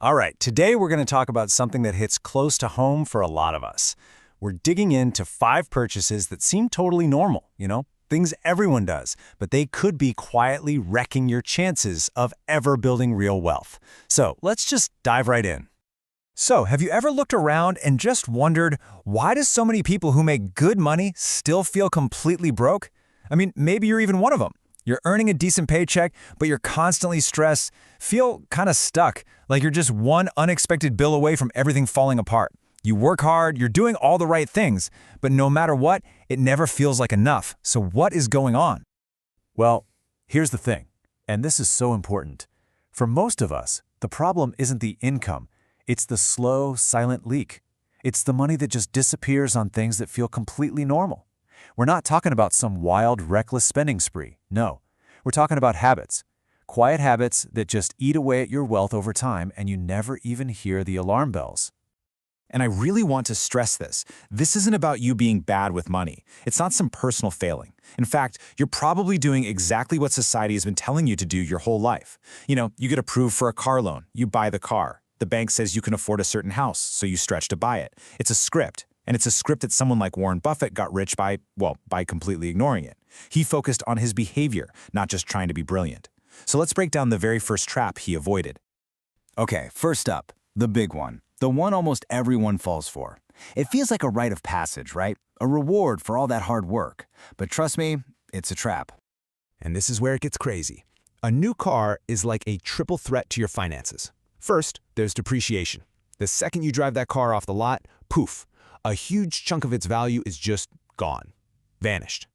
All right, today we're going to talk about something that hits close to home for a lot of us. We're digging into 5 purchases that seem totally normal, things everyone does, but they could be quietly wrecking your chances of ever building real wealth. So let's just dive right in. So, have you ever looked around and just wondered, why do so many people who make good money still feel completely broke? I mean, maybe you're even one of them. You're earning a decent paycheck, but you're constantly stressed, feel kind of stuck, like you're just one unexpected bill away from everything falling apart. You work hard, you're doing all the right things, but no matter what, it never feels like enough. So what is going on? Well, here's the thing, and this is so important. For most of us, the problem isn't the income, it's the slow, silent leak. It's the money that just disappears on things that feel completely normal. We're not talking about some wild, reckless spending spree. No, we're talking about habits. Quiet habits that just eat away at your wealth over time and you never even hear the alarm bells. And I really want to stress this. This isn't about you being bad with money. It's not some personal failing. In fact, you're probably doing exactly what society has been telling you to do your whole life. You get approved for a car loan, you buy the car. The bank says you can afford a certain house, so you stretch to buy it. It's a script. And it's a script that someone like Warren Buffett got rich by completely ignoring it. He focused on his behavior, not just trying to be brilliant. So let's break down the very first trap he avoided. Okay, first up, the big one. The one almost everyone falls for. It feels like a rite of passage, right? A reward for all that hard work. But trust me, it's a trap. And this is where it gets crazy. A new car is like a triple threat to your finances. First, there's depreciation. The second you drive that car off the lot, poof, a huge chunk of its value is just gone, vanished.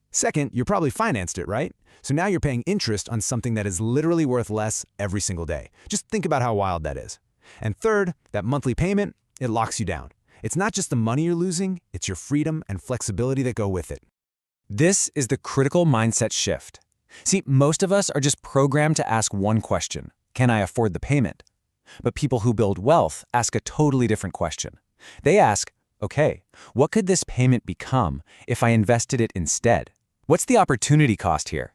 Second, you probably financed it, right? So now you're paying interest on something that is literally worth less every single day. Just think about how wild that is. And third, that monthly payment, it locks you down. It's not just the money you're losing, it's your freedom and flexibility that go with it. This is the critical mindset shift. See, most of us are just programmed to ask one question: can I afford the payment? But people who build wealth ask a totally different question. They ask, okay, what could this payment become if I invested it instead? What's the opportunity cost here?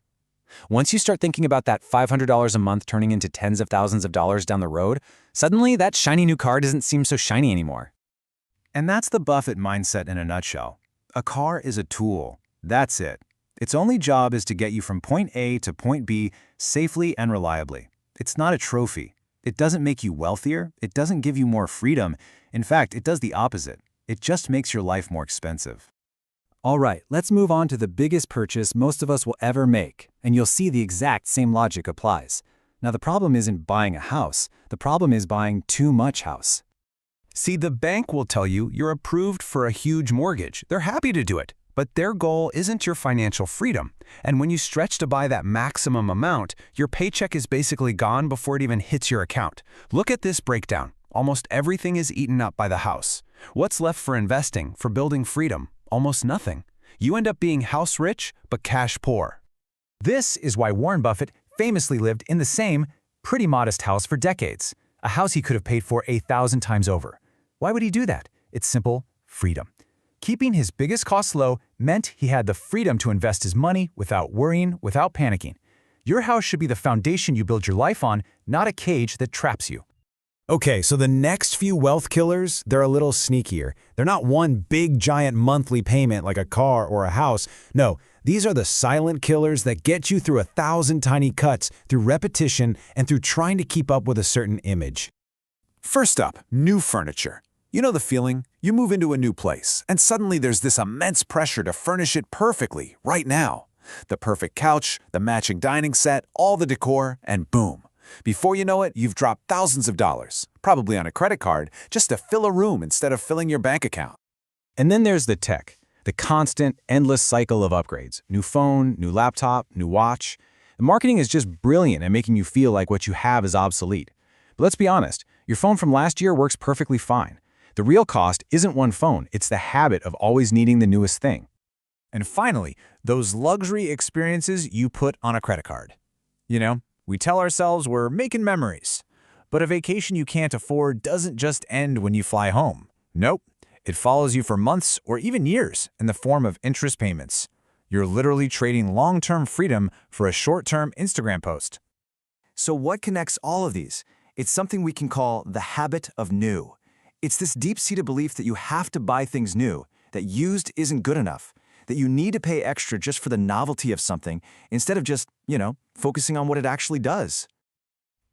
Once you start thinking about that $500 a month turning into tens of thousands of dollars down the road, suddenly that shiny new car doesn't seem so shiny anymore. And that's the Buffett mindset in a nutshell. A car is a tool. That's it. Its only job is to get you from point A to point B safely and reliably. It's not a trophy. It doesn't make you wealthier. It doesn't give you more freedom. In fact, it does the opposite. It just makes your life more expensive. All right, let's move on to the biggest purchase most of us will ever make, and you'll see the exact same logic applies. Now, the problem isn't buying a house. The problem is buying too much house. See, the bank will tell you you're approved for a huge mortgage. They're happy to do it. But their goal isn't your financial freedom. And when you stretch to buy that maximum amount, your paycheck is basically gone before it even hits your account. Look at this breakdown. Almost everything is eaten up by the house. What's left for investing, for building freedom? Almost nothing. You end up being house rich, but cash poor. This is why Warren Buffett famously lived in the same, pretty modest house for decades. A house he could have paid for 1,000 times over. Why would he do that? It's simple: freedom. Keeping his biggest costs low meant he had the freedom to invest his money without worrying, without panicking. Your house should be the foundation you build your life on, not a cage that traps you. Okay, so the next few wealth killers, they're a little sneakier. They're not one big giant monthly payment like a car or a house. No, these are the silent killers that get you through 1,000 tiny cuts, through repetition, and through trying to keep up with a certain image. First up, new furniture. You know the feeling? You move into a new place, and suddenly there's this immense pressure to furnish it perfectly, right now. The perfect couch, the matching dining set, all the decor, and boom. Before you know it, you've dropped thousands of dollars, probably on a credit card, just to fill a room instead of filling your bank account. And then there's the tech, the constant, endless cycle of upgrades. New phone, new laptop, new watch. The marketing is just brilliant at making you feel like what you have is obsolete. But let's be honest, your phone from last year works perfectly fine. The real cost isn't one phone, it's the habit of always needing the newest thing. And finally, those luxury experiences you put on a credit card. We tell ourselves we're making memories. But a vacation you can't afford doesn't just end when you fly home. Nope, it follows you for months or even years in the form of interest payments. You're literally trading long-term freedom for a short-term Instagram post. So what connects all of these? It's something we can call the habit of new. It's this deep-seated belief that you have to buy things new, that used isn't good enough, that you need to pay extra just for the novelty of something instead of just, focusing on what it actually does.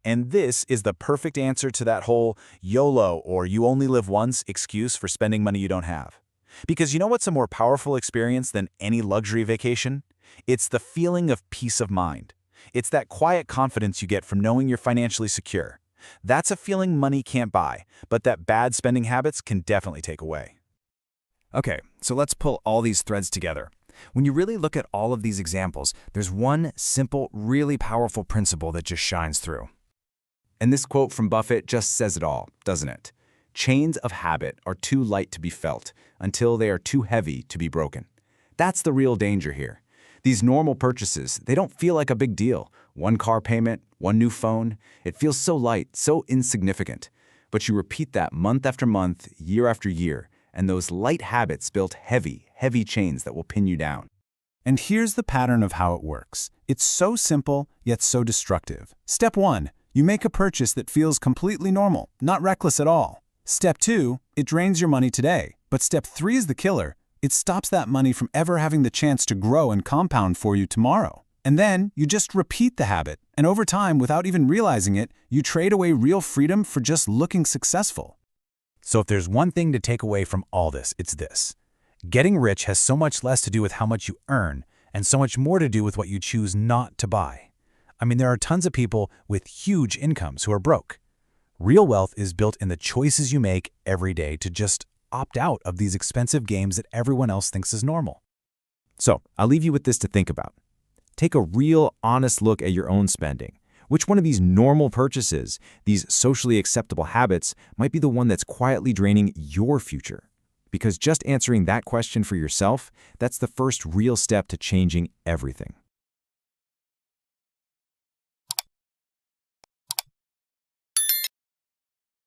And this is the perfect answer to that whole YOLO or you only live once excuse for spending money you don't have. Because you know what's a more powerful experience than any luxury vacation? It's the feeling of peace of mind. It's that quiet confidence you get from knowing you're financially secure. That's a feeling money can't buy, but that bad spending habits can definitely take away. Okay, so let's pull all these threads together. When you really look at all of these examples, there's one simple, really powerful principle that just shines through. And this quote from Buffett just says it all, doesn't it? Chains of habit are too light to be felt until they are too heavy to be broken. That's the real danger here. These normal purchases, they don't feel like a big deal. One car payment, one new phone, it feels so light, so insignificant. But you repeat that month after month, year after year, and those light habits build heavy, heavy chains that will pin you down. And here's the pattern of how it works. It's so simple, yet so destructive. Step 1, you make a purchase that feels completely normal, not reckless at all. Step 2, it drains your money today. But step 3 is the killer. It stops that money from ever having the chance to grow and compound for you tomorrow. And then you just repeat the habit, and over time, without even realizing it, you trade away real freedom for just looking successful. So if there's one thing to take away from all this, it's this. Getting rich has so much less to do with how much you earn and so much more to do with what you choose not to buy. I mean, there are tons of people with huge incomes who are broke. Real wealth is built in the choices you make every day to just opt out of these expensive games that everyone else thinks is normal. So, I'll leave you with this to think about. Take a real, honest look at your own spending. Which one of these normal purchases, these socially acceptable habits, might be the one that's quietly draining your future? Because just answering that question for yourself, that's the first real step to changing everything.